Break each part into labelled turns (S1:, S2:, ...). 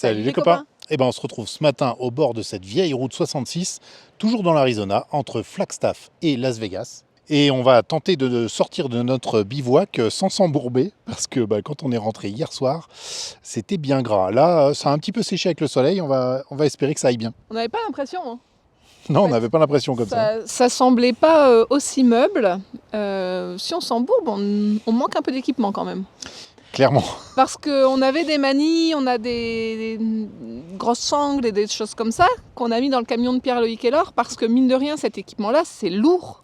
S1: Salut les copains. Eh ben, on se retrouve ce matin au bord de cette vieille route 66, toujours dans l'Arizona, entre Flagstaff et Las Vegas. Et on va tenter de sortir de notre bivouac sans s'embourber, parce que quand on est rentré hier soir, c'était bien gras. Là, ça a un petit peu séché avec le soleil, on va espérer que ça aille bien.
S2: On n'avait pas l'impression, hein.
S1: Non, on n'avait pas l'impression comme ça.
S2: Ça semblait pas aussi meuble. Si on s'embourbe, on manque un peu d'équipement quand même.
S1: Clairement.
S2: Parce qu'on avait des manilles, on a des grosses sangles et des choses comme ça qu'on a mis dans le camion de Pierre-Loïc Laure, parce que mine de rien, cet équipement-là, c'est lourd.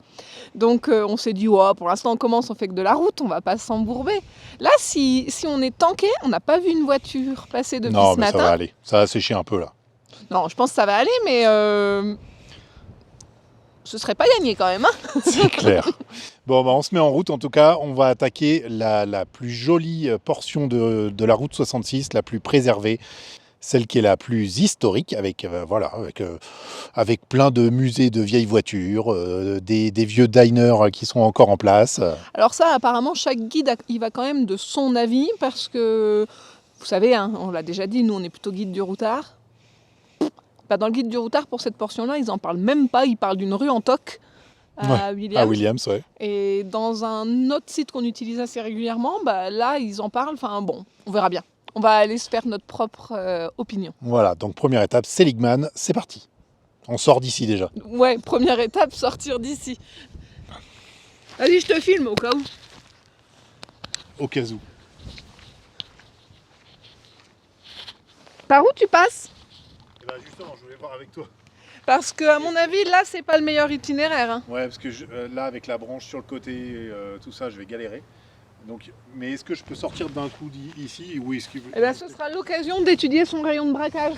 S2: Donc on s'est dit, oh, pour l'instant on commence, on fait que de la route, on va pas s'embourber. Là, si on est tanké, on n'a pas vu une voiture passer depuis ce matin.
S1: Non, mais ça va aller, ça va sécher un peu là.
S2: Non, je pense que ça va aller, mais ce serait pas gagné quand même. Hein.
S1: C'est clair. Bon, on se met en route. En tout cas, on va attaquer la plus jolie portion de la route 66, la plus préservée, celle qui est la plus historique, avec plein de musées de vieilles voitures, des vieux diners qui sont encore en place.
S2: Alors ça, apparemment, chaque guide, il va quand même de son avis, parce que, vous savez, hein, on l'a déjà dit, nous on est plutôt guide du routard. Dans le guide du routard, pour cette portion-là, ils n'en parlent même pas. Ils parlent d'une rue en toc à Williams.
S1: À Williams, ouais.
S2: Et dans un autre site qu'on utilise assez régulièrement, là, ils en parlent. Enfin bon, on verra bien. On va aller se faire notre propre opinion.
S1: Voilà, donc première étape, Seligman, c'est parti. On sort d'ici déjà.
S2: Ouais, première étape, sortir d'ici. Vas-y, je te filme au cas où.
S1: Au cas où.
S2: Par où tu passes ?
S1: Justement, je voulais voir avec toi.
S2: Parce que, à mon avis, là, c'est pas le meilleur itinéraire. Hein.
S1: Ouais, parce que là, avec la branche sur le côté, tout ça, je vais galérer. Donc, mais est-ce que je peux sortir d'un coup d'ici ou est-ce que...
S2: Eh bien, ce sera l'occasion d'étudier son rayon de braquage.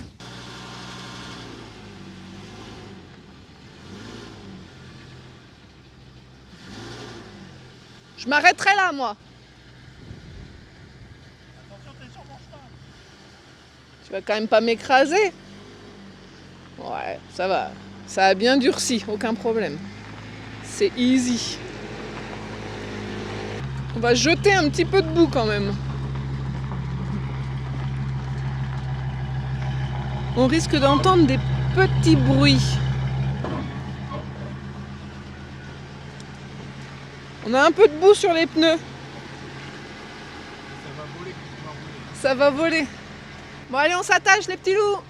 S2: Je m'arrêterai là, moi.
S1: Attention, t'es sur mon chemin.
S2: Tu vas quand même pas m'écraser. Ouais, ça va. Ça a bien durci, aucun problème. C'est easy. On va jeter un petit peu de boue quand même. On risque d'entendre des petits bruits. On a un peu de boue sur les pneus.
S1: Ça va voler.
S2: Ça va voler. Bon allez, on s'attache les petits loups.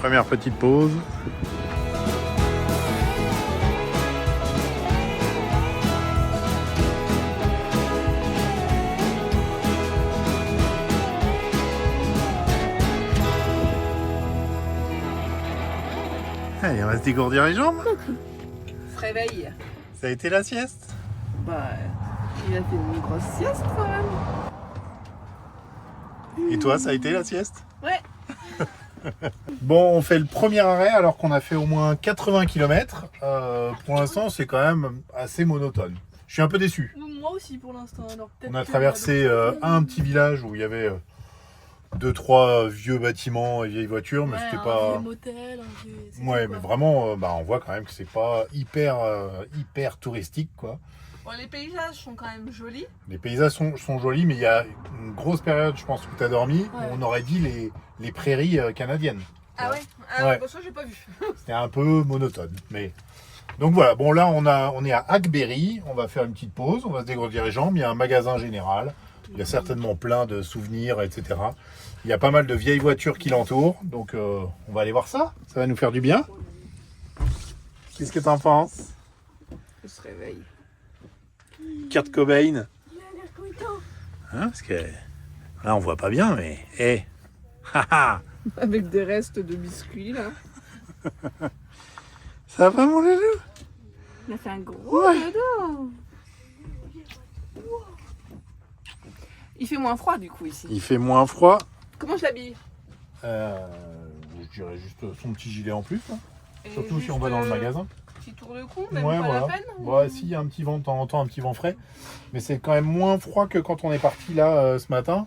S1: Première petite pause. Allez, on va se dégourdir les jambes.
S2: Se réveille.
S1: Ça a été la sieste?
S2: Bah, il a fait une grosse sieste quand même.
S1: Et toi, ça a été la sieste?
S2: Ouais.
S1: Bon, on fait le premier arrêt alors qu'on a fait au moins 80 km. Pour l'instant, c'est quand même assez monotone. Je suis un peu déçu.
S3: Moi aussi pour l'instant.
S1: On a traversé un petit village où il y avait 2-3 vieux bâtiments et vieilles voitures, mais c'était pas...
S3: Un vieux motel, un vieux...
S1: Ouais, mais vraiment, on voit quand même que c'est pas hyper touristique, quoi.
S3: Bon, les paysages sont quand même jolis.
S1: Les paysages sont jolis, mais il y a une grosse période, je pense, où tu as dormi, où
S3: Ouais.
S1: on aurait dit les prairies canadiennes.
S3: Ah ouais?
S1: Ouais.
S3: Bah, ça j'ai pas vu.
S1: C'était un peu monotone. Mais... Donc voilà, bon là on est à Hackberry, on va faire une petite pause, on va se dégourdir les jambes, il y a un magasin général, il y a certainement plein de souvenirs, etc. Il y a pas mal de vieilles voitures qui l'entourent, donc on va aller voir ça, ça va nous faire du bien. Qu'est-ce que t'en penses?
S2: Je se réveille.
S1: Kurt Cobain.
S3: Il a l'air content.
S1: Hein, parce que là on voit pas bien, mais hé, haha,
S2: Avec des restes de biscuits là.
S1: ça va pas mon loulou?
S3: Il a fait un gros dodo. Il fait moins froid du coup ici.
S1: Il fait moins froid.
S3: Comment je l'habille?
S1: Je dirais juste son petit gilet en plus, hein.
S3: Et
S1: Surtout si
S3: juste,
S1: on va dans le magasin.
S3: Petit tour de cou, même
S1: Ouais,
S3: pas
S1: voilà.
S3: la peine.
S1: Ouais, si, il y a un petit vent de temps en temps, un petit vent frais. Mais c'est quand même moins froid que quand on est parti là ce matin.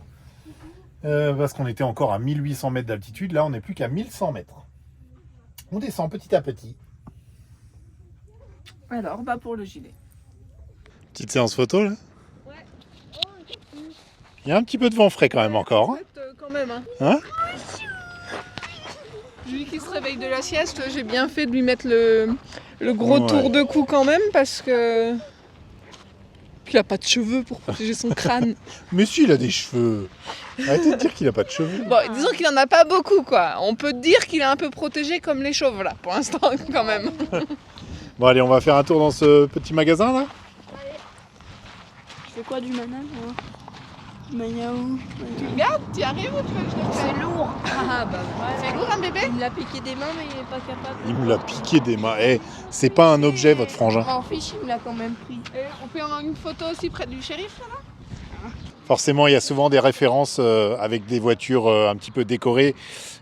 S1: Parce qu'on était encore à 1800 mètres d'altitude. Là, on n'est plus qu'à 1100 mètres. On descend petit à petit.
S3: Alors, bah pour le gilet.
S1: Petite séance photo, là.
S3: Ouais.
S1: Il y a un petit peu de vent frais quand même encore. Hein.
S2: Quand même, hein.
S1: Hein?
S2: Lui qui se réveille de la sieste, j'ai bien fait de lui mettre le gros
S1: Ouais.
S2: tour de cou quand même parce que. Puis il a pas de cheveux pour protéger son crâne.
S1: Mais si, il a des cheveux. Arrêtez de dire qu'il a pas de cheveux.
S2: Bon, disons qu'il en a pas beaucoup quoi. On peut dire qu'il est un peu protégé comme les chauves là, pour l'instant quand même.
S1: Bon, allez, on va faire un tour dans ce petit magasin là.
S3: Je fais quoi du manage moi? Maniaou.
S2: Tu regardes, tu y arrives ou tu veux que je te fasse?
S3: C'est lourd.
S2: Ah bah c'est lourd un bébé?
S3: Il me l'a piqué des mains mais il est pas capable.
S1: Il me l'a piqué des mains. Eh, c'est pas un objet, votre frangin.
S3: Je m'en fiche, il me l'a quand même pris.
S2: Et on peut avoir une photo aussi près du shérif là?
S1: Forcément, il y a souvent des références avec des voitures un petit peu décorées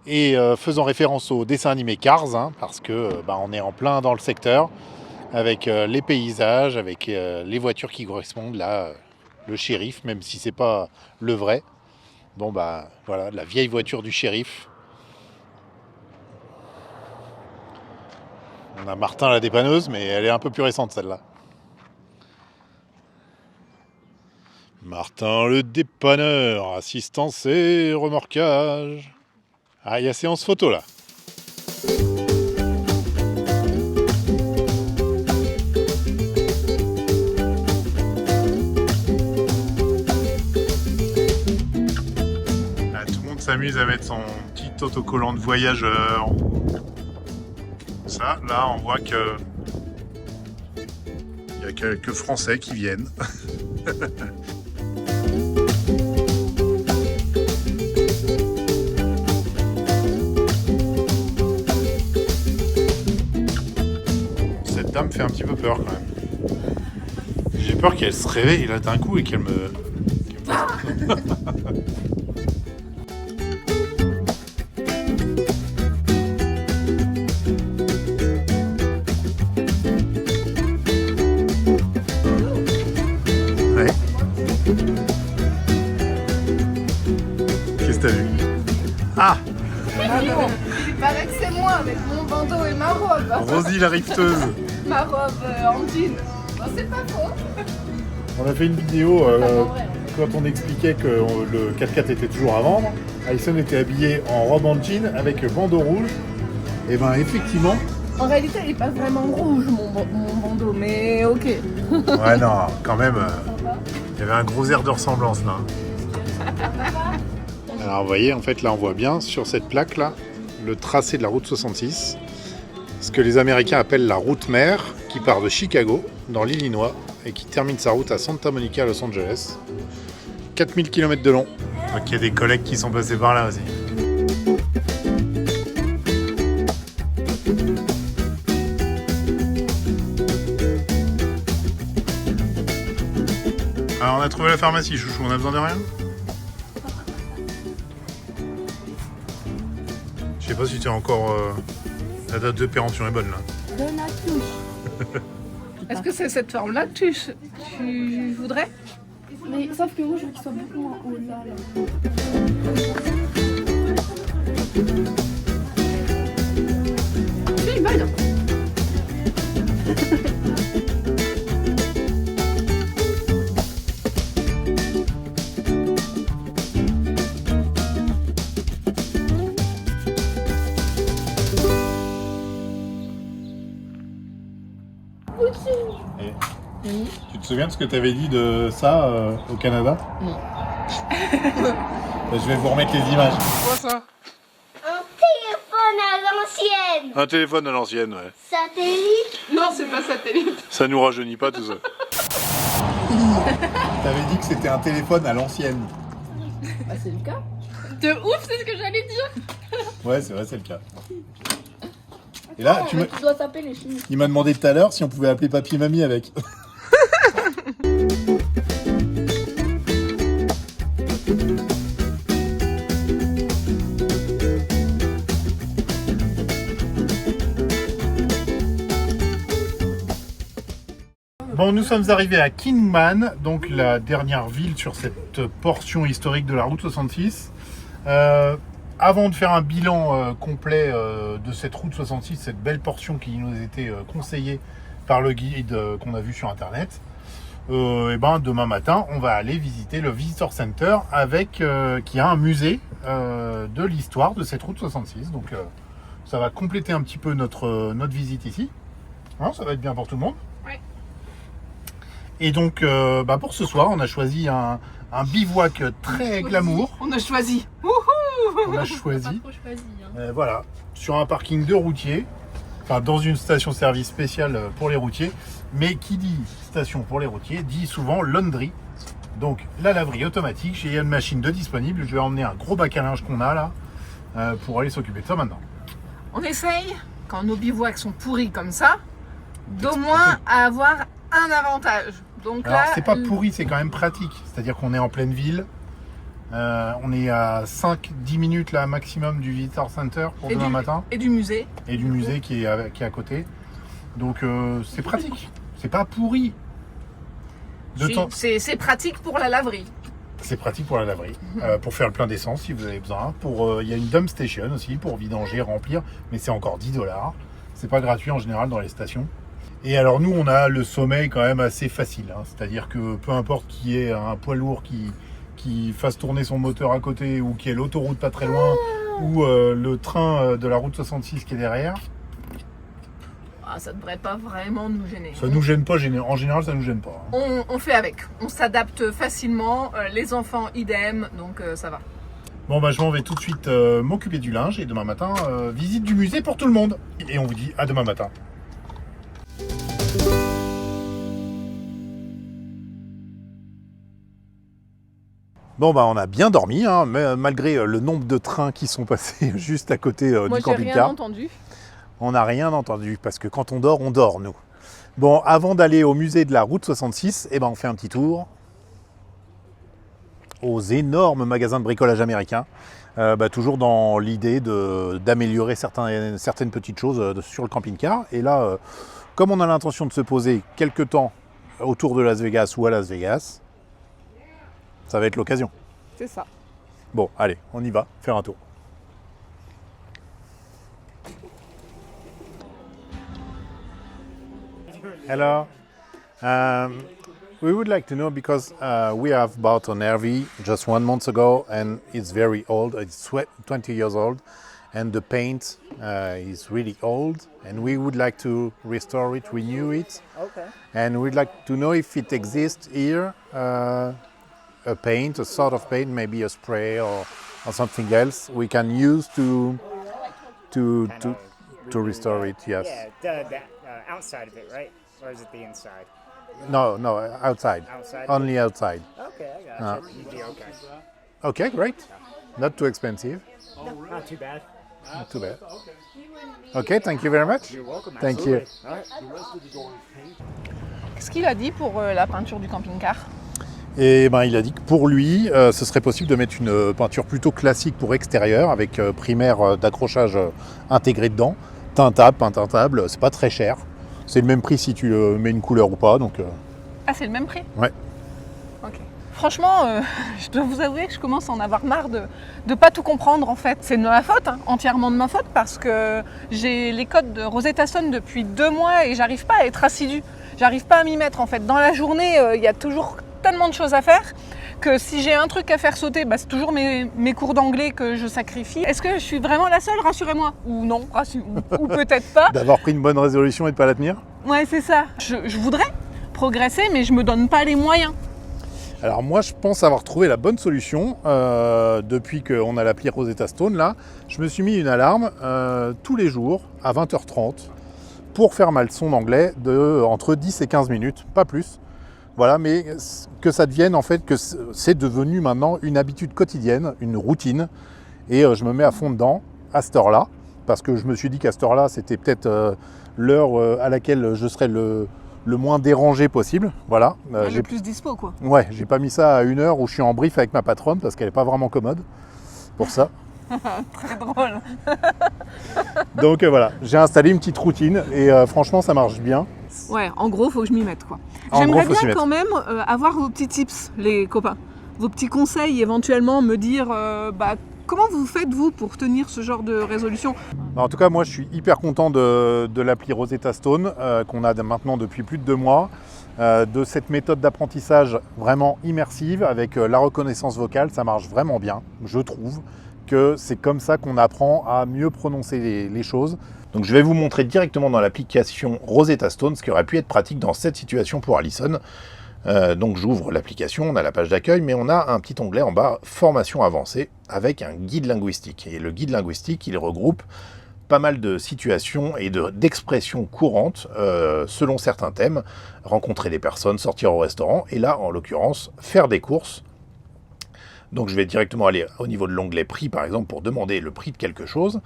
S1: et faisant référence au dessin animé Cars, hein, parce que on est en plein dans le secteur, avec les paysages, avec les voitures qui correspondent là, le shérif, même si c'est pas le vrai. Bon voilà, la vieille voiture du shérif. On a Martin la dépanneuse, mais elle est un peu plus récente celle-là. Martin le dépanneur, assistance et remorquage. Ah, il y a séance photo là. Là, tout le monde s'amuse à mettre son petit autocollant de voyageur. Ça, là, on voit que il y a quelques Français qui viennent. Cette dame fait un petit peu peur quand même. J'ai peur qu'elle se réveille là d'un coup et qu'elle me... Ouais. Qu'est-ce que t'as vu? Ah!
S2: Ah non, il paraît que c'est moi avec mon bandeau et ma robe.
S1: Rosie la rifteuse.
S2: Ma robe en jean. Bon, c'est pas faux.
S1: On a fait une vidéo quand on expliquait que le 4x4 était toujours à vendre. Alison était habillée en robe en jean avec bandeau rouge. Et ben effectivement.
S2: En réalité, il est pas vraiment rouge mon bandeau, mais ok.
S1: Ouais non, quand même, il y avait un gros air de ressemblance là. Alors vous voyez, en fait là on voit bien sur cette plaque là le tracé de la route 66. Ce que les Américains appellent la route mère, qui part de Chicago, dans l'Illinois, et qui termine sa route à Santa Monica, Los Angeles. 4000 km de long. Donc il y a des collègues qui sont passés par là aussi. on a trouvé la pharmacie, chouchou, on a besoin de rien? Je sais pas si tu as encore... la date de péremption est bonne là.
S2: Est-ce que c'est cette forme-là que tu voudrais?
S3: Mais sauf que moi je veux qu'il soit beaucoup en haut là.
S2: C'est bonne.
S1: Tu te souviens de ce que tu avais dit de ça au Canada?
S2: Non.
S1: Je vais vous remettre les images. Quoi ça?
S4: Un téléphone à l'ancienne.
S1: Un téléphone à l'ancienne, ouais.
S4: Satellite.
S2: Non, c'est pas satellite.
S1: Ça nous rajeunit pas tout ça. T'avais dit que c'était un téléphone à l'ancienne.
S3: Bah c'est le cas.
S2: De ouf, c'est ce que j'allais dire.
S1: Ouais, c'est vrai, c'est le cas. Et là,
S3: Tu dois taper les films.
S1: il m'a demandé tout à l'heure si on pouvait appeler papy et mamie avec. Bon, nous sommes arrivés à Kingman, donc la dernière ville sur cette portion historique de la route 66. Avant de faire un bilan complet de cette route 66, cette belle portion qui nous a été conseillée par le guide qu'on a vu sur internet, et ben demain matin, on va aller visiter le Visitor Center avec qui a un musée de l'histoire de cette route 66. Donc ça va compléter un petit peu notre visite ici. Hein, ça va être bien pour tout le monde.
S2: Ouais.
S1: Et donc pour ce soir, on a choisi un bivouac très glamour.
S2: On a choisi.
S1: On a choisi.
S3: Pas trop choisi.
S1: Voilà, sur un parking de routiers, enfin dans une station-service spéciale pour les routiers, mais qui dit station pour les routiers dit souvent laundry, donc la laverie automatique. J'ai une machine de disponible, je vais emmener un gros bac à linge qu'on a là pour aller s'occuper de ça maintenant.
S2: On essaye, quand nos bivouacs sont pourris comme ça, d'au moins avoir un avantage. Donc
S1: Alors
S2: là,
S1: c'est pas pourri, c'est quand même pratique, c'est-à-dire qu'on est en pleine ville. On est à 5-10 minutes là maximum du Visitor Center pour demain matin.
S2: Et du musée.
S1: Et du musée qui est à côté. Donc c'est pratique. C'est pas pourri.
S2: C'est pratique pour la laverie.
S1: C'est pratique pour la laverie. Pour faire le plein d'essence si vous avez besoin. Il y a une dump station aussi pour vidanger, remplir. Mais c'est encore 10$. C'est pas gratuit en général dans les stations. Et alors nous on a le sommeil quand même assez facile. Hein. C'est-à-dire que peu importe qui est un poids lourd qui fasse tourner son moteur à côté ou qui ait l'autoroute pas très loin ou le train de la route 66 qui est derrière.
S2: Ah, ça devrait pas vraiment nous gêner.
S1: Ça nous gêne pas, en général ça nous gêne pas. Hein.
S2: On fait avec, on s'adapte facilement, les enfants idem, donc ça va.
S1: Bon je m'en vais tout de suite m'occuper du linge et demain matin, visite du musée pour tout le monde. Et on vous dit à demain matin. Bon on a bien dormi, hein, malgré le nombre de trains qui sont passés juste à côté du camping-car.
S2: Moi j'ai rien entendu.
S1: On n'a rien entendu, parce que quand on dort nous. Bon, avant d'aller au musée de la route 66, on fait un petit tour aux énormes magasins de bricolage américains, toujours dans l'idée d'améliorer certaines petites choses sur le camping-car. Et là, comme on a l'intention de se poser quelque temps autour de Las Vegas ou à Las Vegas, ça va être l'occasion.
S2: C'est ça.
S1: Bon, allez, on y va, faire un tour. Hello. We would like to know because we have bought an RV just 1 month ago and it's very old. It's 20 years old and the paint is really old and we would like to restore it, renew it.
S5: Okay.
S1: And we'd like to know if it exists here, a paint, a sort of paint, maybe a spray or something else we can use to restore it. Yes.
S5: Yeah, the outside of it, right? Or is it the inside?
S1: No, outside.
S5: Outside?
S1: Only outside.
S5: Okay, I got you. You'd be okay.
S1: Okay, great. Not too expensive.
S5: Not too bad.
S1: Not too bad. Okay, thank you very much.
S5: You're welcome.
S1: Thank you.
S5: All right.
S2: Qu'est-ce qu'il a dit pour la peinture du camping-car?
S1: Et ben, il a dit que pour lui, ce serait possible de mettre une peinture plutôt classique pour extérieur, avec primaire d'accrochage intégré dedans. Teintable, peint teintable, c'est pas très cher. C'est le même prix si tu mets une couleur ou pas. Donc,
S2: Ah, c'est le même prix?
S1: Ouais.
S2: Ok. Franchement, je dois vous avouer que je commence à en avoir marre de pas tout comprendre en fait. C'est de ma faute, hein, entièrement de ma faute, parce que j'ai les codes de Rosetta Stone depuis 2 mois et j'arrive pas à être assidue. J'arrive pas à m'y mettre en fait. Dans la journée, il y a toujours tellement de choses à faire que si j'ai un truc à faire sauter, c'est toujours mes cours d'anglais que je sacrifie. Est-ce que je suis vraiment la seule? Rassurez-moi. Ou non, ou peut-être pas.
S1: d'avoir pris une bonne résolution et de pas la tenir.
S2: Ouais, c'est ça. Je voudrais progresser, mais je me donne pas les moyens.
S1: Alors moi, je pense avoir trouvé la bonne solution. Depuis qu'on a l'appli Rosetta Stone, là, je me suis mis une alarme tous les jours à 20h30 pour faire ma leçon d'anglais de entre 10 et 15 minutes, pas plus. Voilà, mais que ça devienne en fait, que c'est devenu maintenant une habitude quotidienne, une routine. Et je me mets à fond dedans à cette heure-là, parce que je me suis dit qu'à cette heure-là, c'était peut-être l'heure à laquelle je serais le moins dérangé possible. Voilà.
S2: Le plus dispo, quoi.
S1: Ouais, j'ai pas mis ça à 1h où je suis en brief avec ma patronne, parce qu'elle n'est pas vraiment commode pour ça.
S2: Très drôle.
S1: Donc voilà, j'ai installé une petite routine et franchement, ça marche bien.
S2: Ouais, en gros, faut que je m'y mette, quoi.
S1: En
S2: J'aimerais
S1: gros, faut s'y
S2: bien
S1: mettre.
S2: quand même avoir vos petits tips, les copains. Vos petits conseils, éventuellement, me dire comment vous faites, vous, pour tenir ce genre de résolution?
S1: En tout cas, moi, je suis hyper content de l'appli Rosetta Stone qu'on a maintenant depuis plus de 2 mois, de cette méthode d'apprentissage vraiment immersive avec la reconnaissance vocale. Ça marche vraiment bien, je trouve que c'est comme ça qu'on apprend à mieux prononcer les choses. Donc je vais vous montrer directement dans l'application Rosetta Stone ce qui aurait pu être pratique dans cette situation pour Alison. Donc j'ouvre l'application, on a la page d'accueil, mais on a un petit onglet en bas, formation avancée, avec un guide linguistique. Et le guide linguistique, il regroupe pas mal de situations et d'expressions courantes selon certains thèmes. Rencontrer des personnes, sortir au restaurant, et là, en l'occurrence, faire des courses. Donc je vais directement aller au niveau de l'onglet prix, par exemple, pour demander le prix de quelque chose.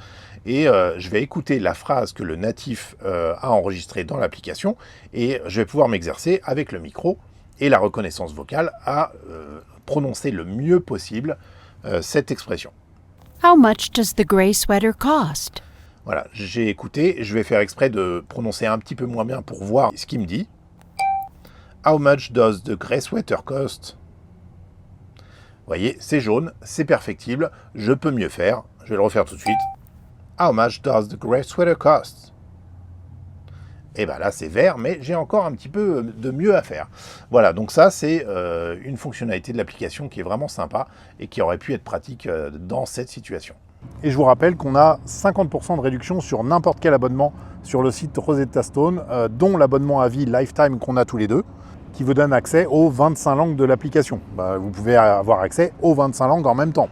S1: Et je vais écouter la phrase que le natif a enregistrée dans l'application. Et je vais pouvoir m'exercer avec le micro et la reconnaissance vocale à prononcer le mieux possible cette expression.
S6: How much does the gray sweater cost?
S1: Voilà, j'ai écouté. Je vais faire exprès de prononcer un petit peu moins bien pour voir ce qu'il me dit. How much does the gray sweater cost? Vous voyez, c'est jaune, c'est perfectible, je peux mieux faire. Je vais le refaire tout de suite. How much does the grey sweater cost? Et bien là, c'est vert, mais j'ai encore un petit peu de mieux à faire. Voilà, donc ça, c'est une fonctionnalité de l'application qui est vraiment sympa et qui aurait pu être pratique dans cette situation. Et je vous rappelle qu'on a 50% de réduction sur n'importe quel abonnement sur le site Rosetta Stone, dont l'abonnement à vie Lifetime qu'on a tous les deux, qui vous donne accès aux 25 langues de l'application. Vous pouvez avoir accès aux 25 langues en même temps,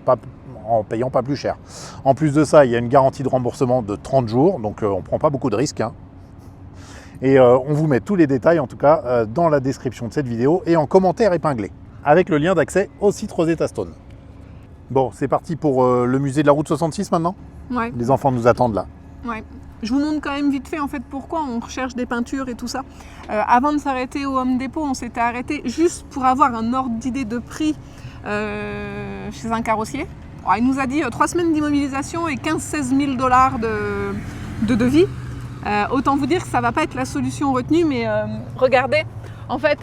S1: en payant pas plus cher. En plus de ça, il y a une garantie de remboursement de 30 jours, donc on ne prend pas beaucoup de risques. Hein. Et on vous met tous les détails, en tout cas, dans la description de cette vidéo et en commentaire épinglé, avec le lien d'accès au site Rosetta Stone. Bon, c'est parti pour le musée de la route 66 maintenant.
S2: Ouais.
S1: Les enfants nous attendent là.
S2: Ouais. Je vous montre quand même vite fait en fait pourquoi on recherche des peintures et tout ça. Avant de s'arrêter au Home Depot, on s'était arrêté juste pour avoir un ordre d'idée de prix chez un carrossier. Alors, il nous a dit 3 semaines d'immobilisation et 15-16 000 $ de devis. Autant vous dire que ça va pas être la solution retenue, mais regardez, en fait,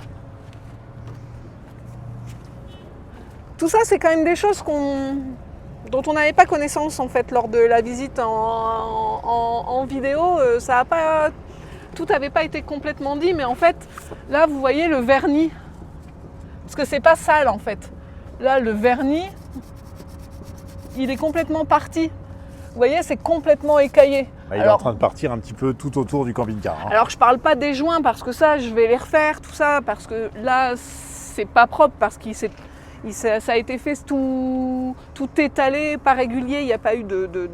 S2: tout ça c'est quand même des choses dont on n'avait pas connaissance en fait lors de la visite en vidéo. Ça a pas, tout n'avait pas été complètement dit, mais en fait là vous voyez le vernis, parce que c'est pas sale en fait. Là le vernis, il est complètement parti. Vous voyez, c'est complètement écaillé.
S1: Il est en train de partir un petit peu tout autour du camping-car. Hein.
S2: Alors je parle pas des joints parce que ça je vais les refaire tout ça, parce que là c'est pas propre, parce ça a été fait tout étalé, pas régulier, il n'y a pas eu de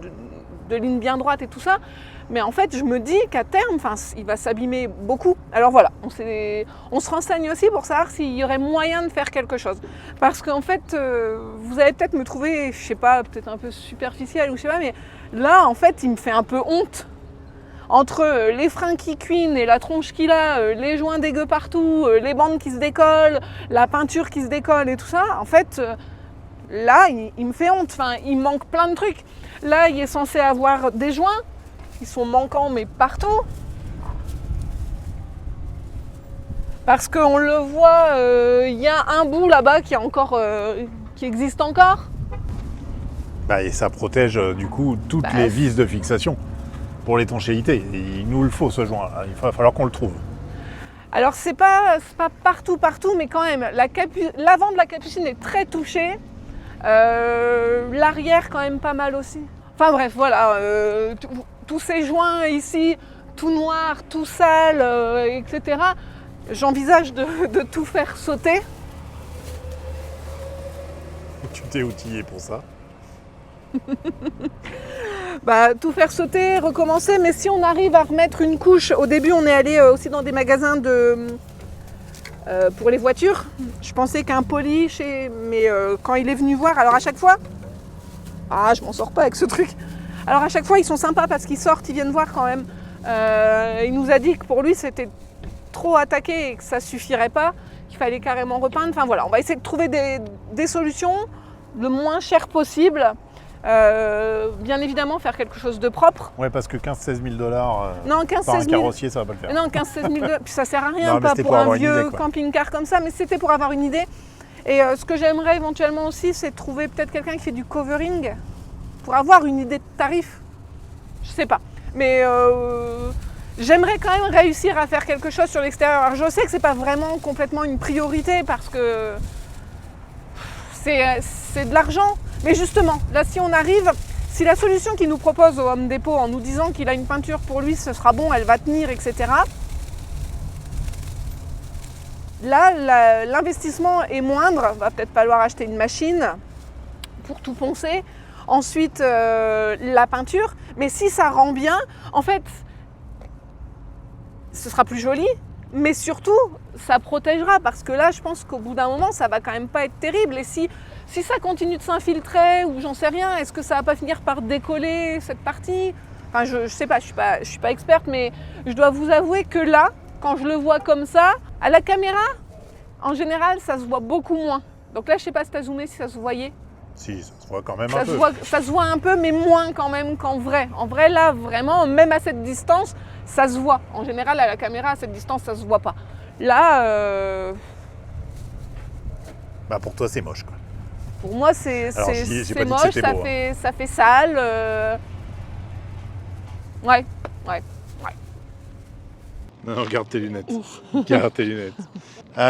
S2: ligne bien droite et tout ça. Mais en fait, je me dis qu'à terme, il va s'abîmer beaucoup. Alors voilà, on se renseigne aussi pour savoir s'il y aurait moyen de faire quelque chose. Parce qu'en fait, vous allez peut-être me trouver, je sais pas, peut-être un peu superficielle ou je sais pas, mais là, en fait, il me fait un peu honte. Entre les freins qui cuinent et la tronche qu'il a, les joints dégueux partout, les bandes qui se décollent, la peinture qui se décolle et tout ça, en fait, là, il me fait honte. Enfin, il manque plein de trucs. Là, il est censé avoir des joints. Ils sont manquants, mais partout. Parce qu'on le voit, il y a un bout là-bas qui existe encore.
S1: Bah, et ça protège du coup toutes les vis de fixation pour l'étanchéité. Il nous le faut ce joint. Il va falloir qu'on le trouve.
S2: Alors c'est pas partout, mais quand même, l'avant de la capucine est très touché. L'arrière quand même pas mal aussi. Enfin bref, voilà, tous ces joints ici, tout noir, tout sale, etc. J'envisage de tout faire sauter.
S1: Tu t'es outillé pour ça.
S2: Tout faire sauter, recommencer, mais si on arrive à remettre une couche, au début on est allé aussi dans des magasins pour les voitures. Je pensais qu'un polish, mais quand il est venu voir, alors à chaque fois, je m'en sors pas avec ce truc. Alors à chaque fois ils sont sympas parce qu'ils sortent, ils viennent voir quand même. Il nous a dit que pour lui c'était trop attaqué et que ça suffirait pas, qu'il fallait carrément repeindre. Enfin voilà, on va essayer de trouver des solutions le moins cher possible. Bien évidemment faire quelque chose de propre.
S1: Ouais, parce que 15-16 000 $,
S2: non,
S1: par un carrossier, ça va pas le faire.
S2: Non, 15-16 000 $, puis ça sert à rien,
S1: non,
S2: pas pour un vieux
S1: idée,
S2: camping-car comme ça, mais c'était pour avoir une idée. Et ce que j'aimerais éventuellement aussi, c'est trouver peut-être quelqu'un qui fait du covering pour avoir une idée de tarif. Je sais pas, mais j'aimerais quand même réussir à faire quelque chose sur l'extérieur. Alors je sais que c'est pas vraiment complètement une priorité parce que c'est de l'argent. Mais justement, là si on arrive, si la solution qu'il nous propose au Home Depot en nous disant qu'il a une peinture pour lui, ce sera bon, elle va tenir, etc. Là, l'investissement est moindre, va peut-être falloir acheter une machine pour tout poncer. Ensuite, la peinture. Mais si ça rend bien, en fait, ce sera plus joli, mais surtout, ça protégera. Parce que là, je pense qu'au bout d'un moment, ça va quand même pas être terrible. Et si ça continue de s'infiltrer, ou j'en sais rien, est-ce que ça va pas finir par décoller cette partie ? Enfin, je sais pas, je suis pas experte, mais je dois vous avouer que là, quand je le vois comme ça, à la caméra, en général, ça se voit beaucoup moins. Donc là, je sais pas si tu as zoomé, si ça se voyait.
S1: Si, ça se voit quand même un peu.
S2: Ça se voit un peu, mais moins quand même qu'en vrai. En vrai, là, vraiment, même à cette distance, ça se voit. En général, à la caméra, à cette distance, ça se voit pas. Là,
S1: pour toi, c'est moche, quoi.
S2: Pour moi, c'est moche, ça fait sale. Ouais.
S1: Non, garde tes lunettes. Garde tes lunettes.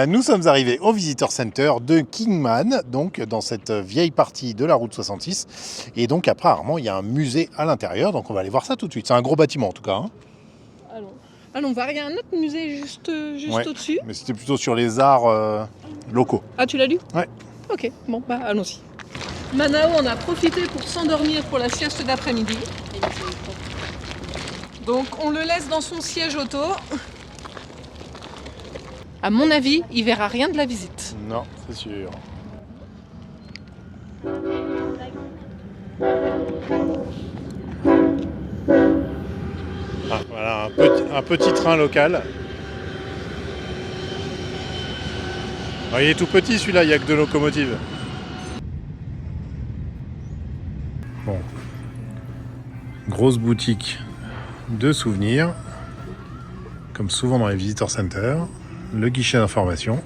S1: Nous sommes arrivés au Visitor Center de Kingman, donc dans cette vieille partie de la route 66. Et donc apparemment, il y a un musée à l'intérieur, donc on va aller voir ça tout de suite. C'est un gros bâtiment en tout cas. Hein.
S2: Allons voir, il y a un autre musée juste au-dessus.
S1: Mais c'était plutôt sur les arts locaux.
S2: Ah, tu l'as lu ?
S1: Ouais.
S2: Ok, bon, allons-y. Manao en a profité pour s'endormir pour la sieste d'après-midi. Donc on le laisse dans son siège auto. À mon avis, il verra rien de la visite.
S1: Non, c'est sûr. Voilà, un petit train local. Alors, il est tout petit celui-là, il n'y a que 2 locomotives. Bon. Grosse boutique de souvenirs, comme souvent dans les Visitor Center. Le guichet d'information.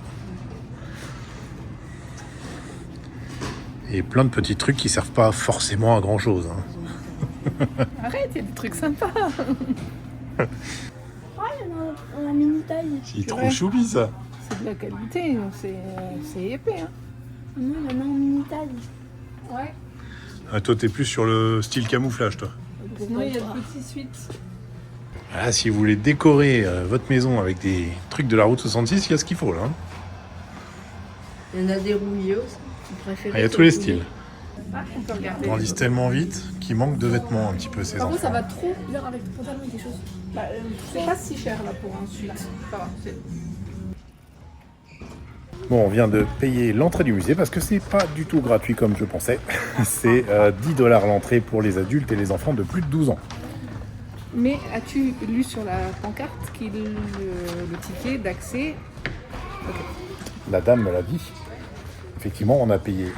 S1: Et plein de petits trucs qui servent pas forcément à grand chose. Hein.
S2: Arrête, il y a des trucs sympas.
S3: Ouais, on a mini taille.
S1: C'est trop choupi ça.
S2: C'est de la qualité, c'est épais. Hein.
S3: Non, il y en a en mini taille.
S2: Ouais.
S1: Ah, toi, t'es plus sur le style camouflage, toi.
S2: Sinon, il y a de petits suites.
S1: Ah, si vous voulez décorer votre maison avec des trucs de la route 66, il y a ce qu'il faut là. Hein.
S7: Il y en a des rouillés aussi.
S1: Il y a tous les styles.
S2: On peut regarder.
S1: On grandit tellement vite qu'il manque de vêtements un petit peu ces
S3: Par
S1: enfants.
S3: contre, ça va trop bien avec le pantalon et des choses.
S2: C'est pas si cher là pour un suite. Ça va,
S1: Bon, on vient de payer l'entrée du musée parce que c'est pas du tout gratuit comme je pensais. C'est $10 l'entrée pour les adultes et les enfants de plus de 12 ans.
S2: Mais as-tu lu sur la pancarte qu'il le ticket d'accès? Ok.
S1: La dame me l'a dit. Effectivement, on a payé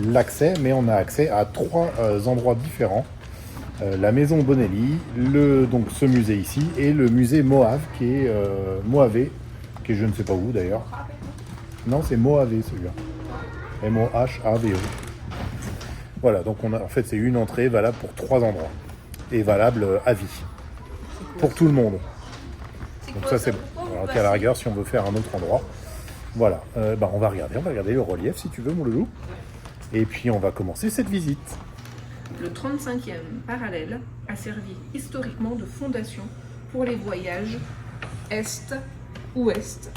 S1: l'accès, mais on a accès à 3 endroits différents. La maison Bonelli, donc ce musée ici, et le musée Mohave, qui est Mohave, qui est je ne sais pas où d'ailleurs. Non, c'est Mohave celui-là. M-O-H-A-V-E. Voilà, donc en fait c'est une entrée valable pour 3 endroits. Et valable à vie. Pour tout le monde. Donc ça c'est bon. Alors qu'à la rigueur, si on veut faire un autre endroit, voilà. On va regarder le relief si tu veux, mon loulou. Et puis on va commencer cette visite.
S2: Le 35e parallèle a servi historiquement de fondation pour les voyages Est-Ouest,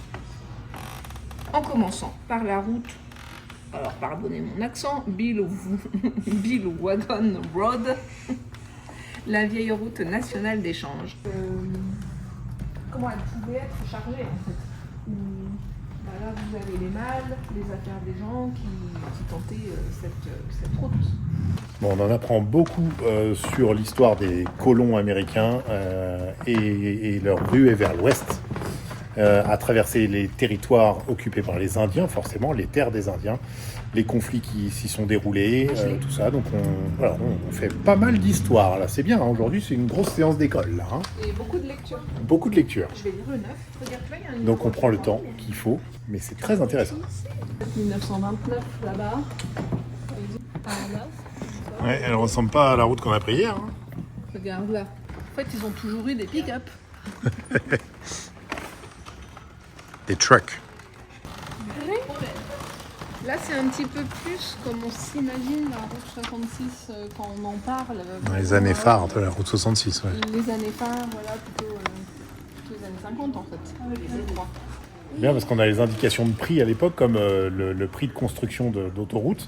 S2: en commençant par la route, alors pardonnez mon accent, Bill Wagon Road, la vieille route nationale d'échange. Comment elle pouvait être chargée en fait. Là vous avez les malles, les affaires des gens qui tentaient cette route.
S1: Bon, on en apprend beaucoup sur l'histoire des colons américains et leur rue vers l'ouest, à traverser les territoires occupés par les Indiens, forcément, les terres des Indiens, les conflits qui s'y sont déroulés, tout ça. Donc on fait pas mal d'histoire là. C'est bien, hein. Aujourd'hui c'est une grosse séance d'école là. Hein.
S2: Et beaucoup de lectures.
S1: Beaucoup de lectures.
S2: Je vais lire le 9. Regarde, tu vois, il y a un
S1: Donc on prend le temps qu'il faut, mais c'est très intéressant.
S2: 1929 là-bas.
S1: Ouais, elle ressemble pas à la route qu'on a pris hier. Hein.
S2: Regarde là. En fait, ils ont toujours eu des pick-up.
S1: Des trucks.
S2: Là, c'est un petit peu plus comme on s'imagine la route 66 quand on en parle.
S1: Les années phares de la route 66, ouais.
S2: Les années phares, voilà, plutôt les années 50 en fait. Je crois.
S1: Bien, parce qu'on a les indications de prix à l'époque, comme le prix de construction d'autoroute,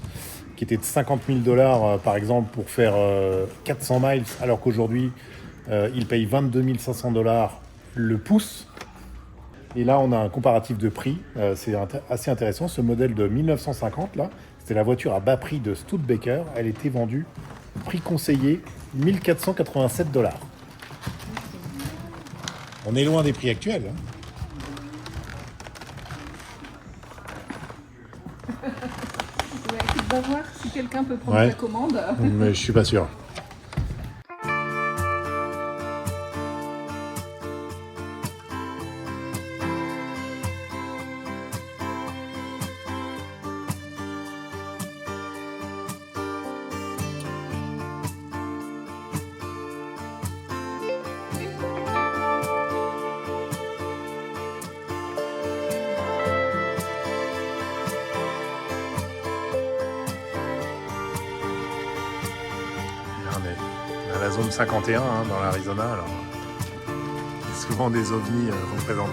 S1: qui était de $50 000 par exemple pour faire 400 miles, alors qu'aujourd'hui, ils payent $22 500 le pouce. Et là, on a un comparatif de prix. C'est assez intéressant. Ce modèle de 1950, là, c'était la voiture à bas prix de Studebaker. Elle était vendue, prix conseillé, $1487. On est loin des prix actuels. Hein.
S2: Ouais, on va voir si quelqu'un peut prendre la commande.
S1: Mais je suis pas sûr. On est à la zone 51 hein, dans l'Arizona, alors il y a souvent des ovnis représentés.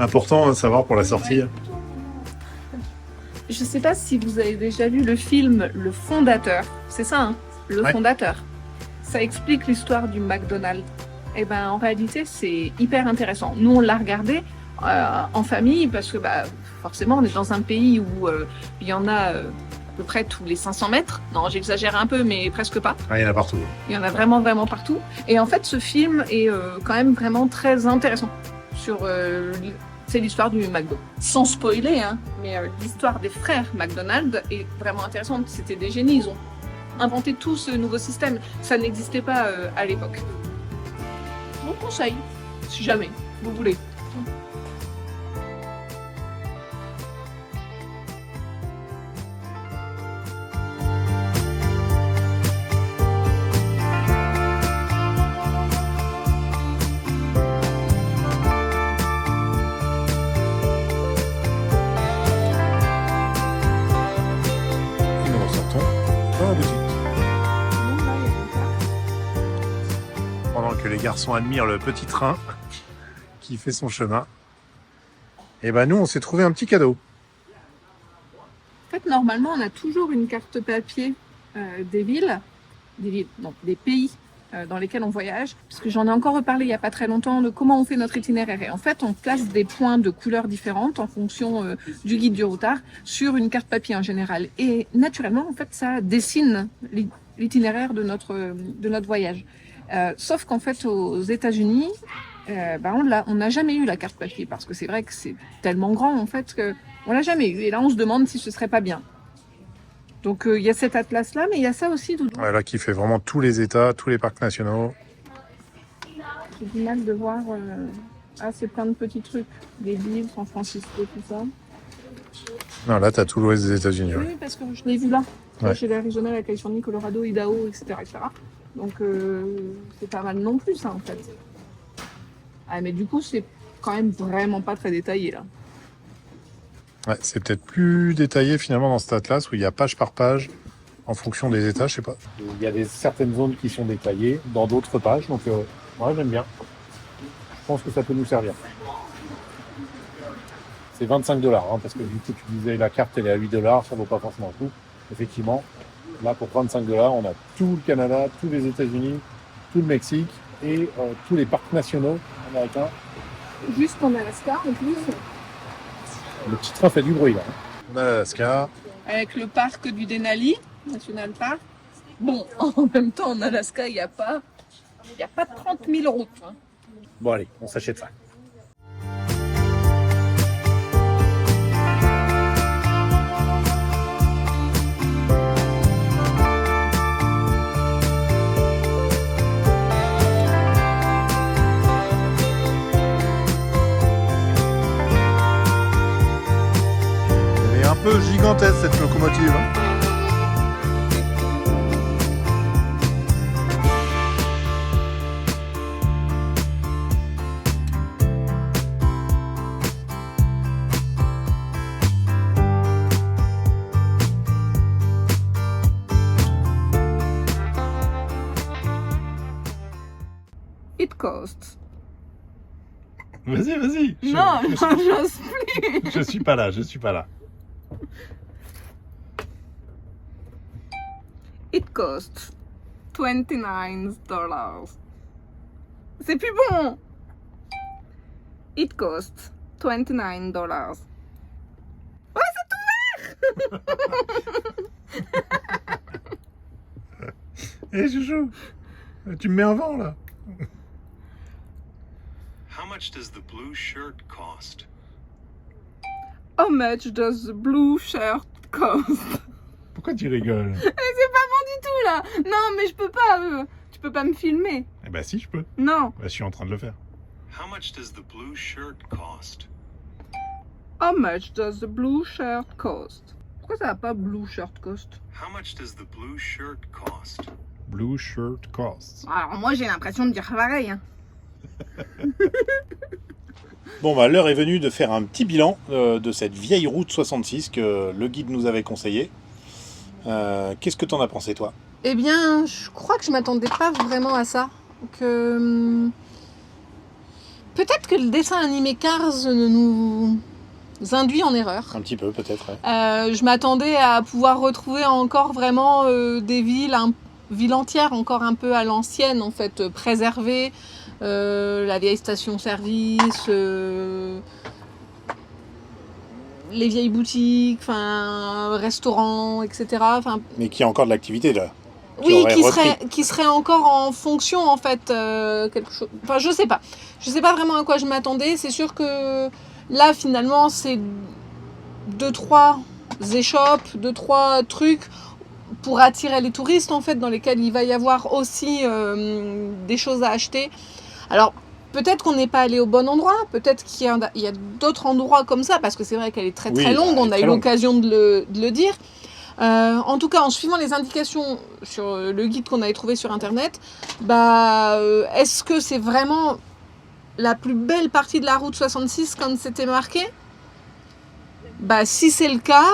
S1: Important à savoir pour la sortie.
S2: Je sais pas si vous avez déjà vu le film Le Fondateur. C'est ça, hein, Le Fondateur. Ça explique l'histoire du McDonald's. Et ben en réalité, c'est hyper intéressant. Nous, on l'a regardé en famille parce que forcément, on est dans un pays où il y en a à peu près tous les 500 mètres. Non, j'exagère un peu, mais presque pas.
S1: Ah, il y en a partout.
S2: Il y en a vraiment, vraiment partout. Et en fait, ce film est quand même vraiment très intéressant sur c'est l'histoire du McDo. Sans spoiler, hein, mais l'histoire des frères McDonald est vraiment intéressante. C'était des génies, ils ont inventé tout ce nouveau système. Ça n'existait pas à l'époque. Bon conseil, si jamais vous voulez.
S1: Que les garçons admirent le petit train qui fait son chemin. Et ben nous, on s'est trouvé un petit cadeau.
S2: En fait, normalement, on a toujours une carte papier des pays dans lesquels on voyage, parce que j'en ai encore reparlé il n'y a pas très longtemps de comment on fait notre itinéraire. Et en fait, on place des points de couleurs différentes en fonction du guide du routard sur une carte papier en général. Et naturellement, en fait, ça dessine l'itinéraire de notre voyage. Sauf qu'en fait, aux États-Unis, on n'a jamais eu la carte papier, parce que c'est vrai que c'est tellement grand en fait qu'on l'a jamais eu. Et là, on se demande si ce serait pas bien. Donc il y a cet atlas-là, mais il y a ça aussi, Doudou.
S1: Ouais, là, qui fait vraiment tous les États, tous les parcs nationaux.
S2: J'ai du mal de voir. C'est plein de petits trucs, des villes, San Francisco, tout ça.
S1: Non, là, t'as tout l'ouest des États-Unis.
S2: Oui,
S1: Ouais.
S2: parce que je l'ai vu là.
S1: Ouais.
S2: Chez l'Arizona, la Californie, Colorado, Idaho, etc. Donc c'est pas mal non plus, ça, en fait. Ah, mais du coup, c'est quand même vraiment pas très détaillé, là.
S1: Ouais, c'est peut-être plus détaillé finalement dans cet atlas où il y a page par page en fonction des États, je sais pas. Il y a certaines zones qui sont détaillées dans d'autres pages, donc moi j'aime bien. Je pense que ça peut nous servir. C'est 25 $, parce que du coup tu disais la carte elle est à 8 $, ça vaut pas forcément le coup. Effectivement, là pour 25 $, on a tout le Canada, tous les États-Unis, tout le Mexique et tous les parcs nationaux américains.
S2: Juste en Alaska, en plus.
S1: Le petit train fait du bruit là. On a l'Alaska.
S2: Avec le parc du Denali, National Park. Bon, en même temps, en Alaska, il n'y a pas 30 000 routes. Hein.
S1: Bon allez, on s'achète ça. Elle est un peu gigantesque cette locomotive. Hein.
S2: It costs.
S1: Vas-y.
S2: Non, j'ose plus.
S1: Je suis pas là.
S2: It costs $29. C'est plus bon. It costs $29. Oh, c'est ouvert.
S1: Hé chouchou, tu me mets un vent là.
S8: How much does the blue shirt cost?
S2: How much does the blue shirt cost?
S1: Pourquoi tu rigoles?
S2: C'est pas bon du tout là. Non, mais je peux pas. Tu peux pas me filmer.
S1: Eh ben si, je peux.
S2: Non.
S1: Bah, je suis en train de le faire.
S8: How much does the blue shirt cost?
S2: How much does the blue shirt cost? Pourquoi ça va pas blue shirt cost?
S8: How much does the blue shirt cost?
S1: Blue shirt costs.
S2: Alors moi j'ai l'impression de dire pareil. Hein.
S1: Bon bah l'heure est venue de faire un petit bilan de cette vieille route 66 que le guide nous avait conseillé. Qu'est-ce que t'en as pensé toi?
S2: Eh bien, je crois que je m'attendais pas vraiment à ça. Que peut-être que le dessin animé Cars nous induit en erreur.
S1: Un petit peu peut-être. Ouais.
S2: Je m'attendais à pouvoir retrouver encore vraiment des villes, ville entière encore un peu à l'ancienne en fait, préservée. La vieille station-service, les vieilles boutiques, restaurants, etc.
S1: Mais qui a encore de l'activité là.
S2: Oui, qui serait encore en fonction en fait, quelque chose. Enfin, je sais pas vraiment à quoi je m'attendais. C'est sûr que là finalement c'est 2-3 échoppes, 2-3 trucs pour attirer les touristes en fait, dans lesquels il va y avoir aussi des choses à acheter. Alors peut-être qu'on n'est pas allé au bon endroit, peut-être qu'il y a d'autres endroits comme ça, parce que c'est vrai qu'elle est très très longue, on a eu l'occasion de le dire. En tout cas, en suivant les indications sur le guide qu'on avait trouvé sur internet, est-ce que c'est vraiment la plus belle partie de la route 66 comme c'était marqué? Si c'est le cas,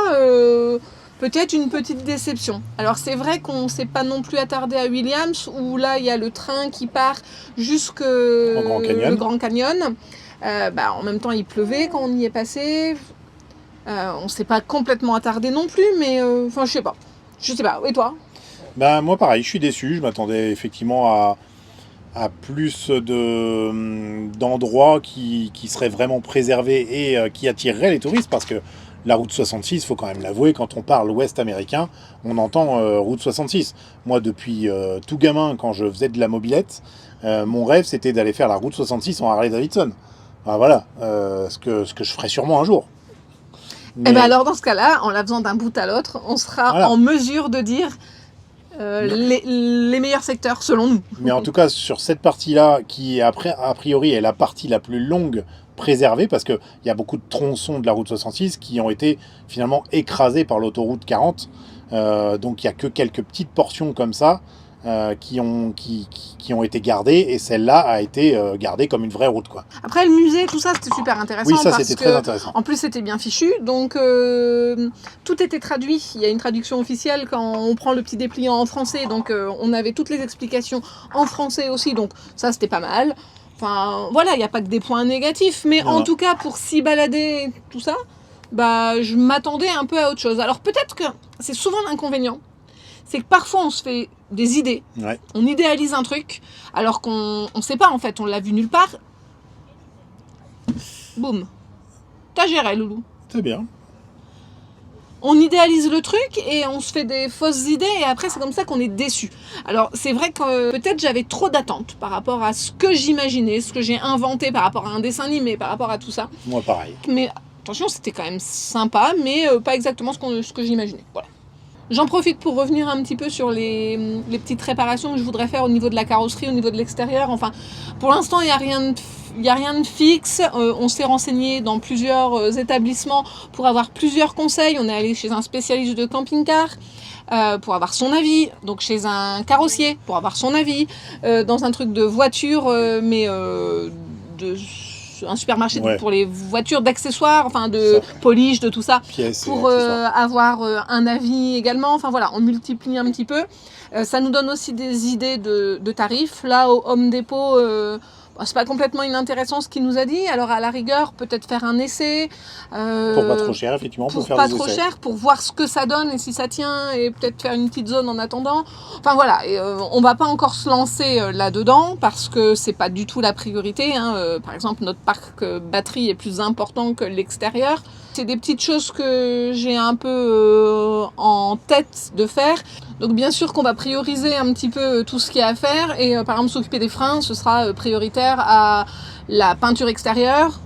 S2: peut-être une petite déception. Alors c'est vrai qu'on ne s'est pas non plus attardé à Williams, où là il y a le train qui part jusqu'au Grand Canyon. En même temps il pleuvait quand on y est passé. On ne s'est pas complètement attardé non plus, mais je sais pas. Et toi?
S1: Moi pareil, je suis déçu. Je m'attendais effectivement à plus d'endroits qui seraient vraiment préservés et qui attireraient les touristes, parce que la route 66, il faut quand même l'avouer, quand on parle ouest américain, on entend route 66. Moi, depuis tout gamin, quand je faisais de la mobilette, mon rêve, c'était d'aller faire la route 66 en Harley-Davidson. Enfin, voilà, ce que je ferai sûrement un jour. Mais...
S2: Eh bien alors, dans ce cas-là, en la faisant d'un bout à l'autre, on sera en mesure de dire les meilleurs secteurs, selon nous.
S1: Mais en tout cas, sur cette partie-là, qui après, a priori est la partie la plus longue préservée, parce qu'il y a beaucoup de tronçons de la route 66 qui ont été finalement écrasés par l'autoroute 40. Donc il n'y a que quelques petites portions comme ça qui ont été gardées, et celle-là a été gardée comme une vraie route, quoi.
S2: Après, le musée, tout ça, c'était super intéressant.
S1: Oui, ça,
S2: parce
S1: c'était
S2: que,
S1: très intéressant.
S2: En plus, c'était bien fichu, donc tout était traduit. Il y a une traduction officielle quand on prend le petit dépliant en français, donc on avait toutes les explications en français aussi, donc ça, c'était pas mal. Enfin, voilà, il n'y a pas que des points négatifs, mais en tout cas, pour s'y balader, tout ça, bah, je m'attendais un peu à autre chose. Alors peut-être que c'est souvent l'inconvénient, c'est que parfois on se fait des idées, on idéalise un truc, alors qu'on ne sait pas en fait, on l'a vu nulle part. Boum, t'as géré, Loulou.
S1: C'est bien.
S2: On idéalise le truc et on se fait des fausses idées, et après c'est comme ça qu'on est déçu. Alors c'est vrai que peut-être j'avais trop d'attentes par rapport à ce que j'imaginais, ce que j'ai inventé par rapport à un dessin animé, par rapport à tout ça.
S1: Moi pareil.
S2: Mais attention, c'était quand même sympa, mais pas exactement ce que j'imaginais. Voilà. J'en profite pour revenir un petit peu sur les petites réparations que je voudrais faire au niveau de la carrosserie, au niveau de l'extérieur. Enfin, pour l'instant, il n'y a rien de fixe. On s'est renseigné dans plusieurs établissements pour avoir plusieurs conseils. On est allé chez un spécialiste de camping-car pour avoir son avis. Donc chez un carrossier pour avoir son avis. Dans un truc de voiture, mais un supermarché pour les voitures d'accessoires, enfin de polish, de tout ça,
S1: pièces
S2: pour avoir un avis également. Enfin voilà, on multiplie un petit peu. Ça nous donne aussi des idées de tarifs. Là, au Home Depot, c'est pas complètement inintéressant ce qu'il nous a dit. Alors à la rigueur, peut-être faire un essai.
S1: Pour pas trop cher, effectivement.
S2: Pour
S1: faire
S2: pas
S1: des
S2: trop
S1: essais.
S2: cher, pour voir ce que ça donne et si ça tient, et peut-être faire une petite zone en attendant. Enfin voilà, et, on va pas encore se lancer là-dedans parce que c'est pas du tout la priorité. Hein. Par exemple, notre parc batterie est plus important que l'extérieur. C'est des petites choses que j'ai un peu en tête de faire. Donc bien sûr qu'on va prioriser un petit peu tout ce qu'il y a à faire, et par exemple s'occuper des freins, ce sera prioritaire à la peinture extérieure,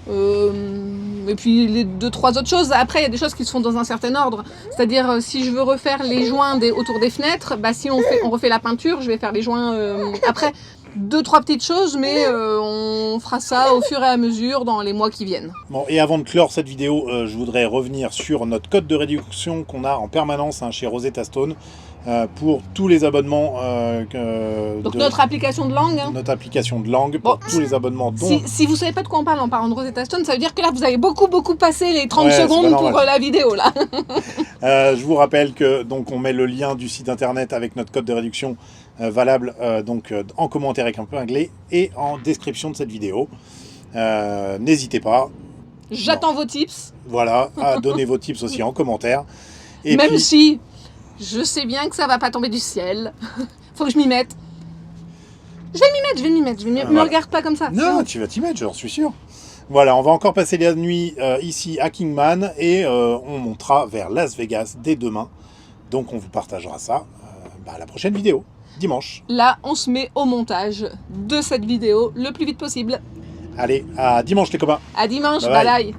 S2: et puis les 2-3 autres choses. Après il y a des choses qui se font dans un certain ordre, c'est-à-dire si je veux refaire les joints autour des fenêtres, bah, si on refait la peinture, je vais faire les joints après. 2-3 petites choses, mais on fera ça au fur et à mesure dans les mois qui viennent. Bon,
S1: et avant de clore cette vidéo, je voudrais revenir sur notre code de réduction qu'on a en permanence chez Rosetta Stone pour tous les abonnements.
S2: Donc notre application de langue. Hein.
S1: Notre application de langue pour tous les abonnements. Dont...
S2: Si vous ne savez pas de quoi on parle en parlant de Rosetta Stone, ça veut dire que là vous avez beaucoup passé les 30 secondes pour la vidéo là.
S1: Je vous rappelle que donc on met le lien du site internet avec notre code de réduction valable en commentaire avec un peu épinglé et en description de cette vidéo. N'hésitez pas.
S2: J'attends vos tips.
S1: Voilà, à donner vos tips aussi en commentaire. Et
S2: même
S1: puis...
S2: si je sais bien que ça va pas tomber du ciel. Faut que je m'y mette. Je vais m'y mettre. Me regarde pas comme ça.
S1: Non, tu vas t'y mettre, j'en suis sûr. Voilà, on va encore passer la nuit ici à Kingman et on montera vers Las Vegas dès demain. Donc on vous partagera ça à la prochaine vidéo, dimanche.
S2: Là, on se met au montage de cette vidéo le plus vite possible.
S1: Allez, à dimanche les copains.
S2: À dimanche,
S1: bye.
S2: bye.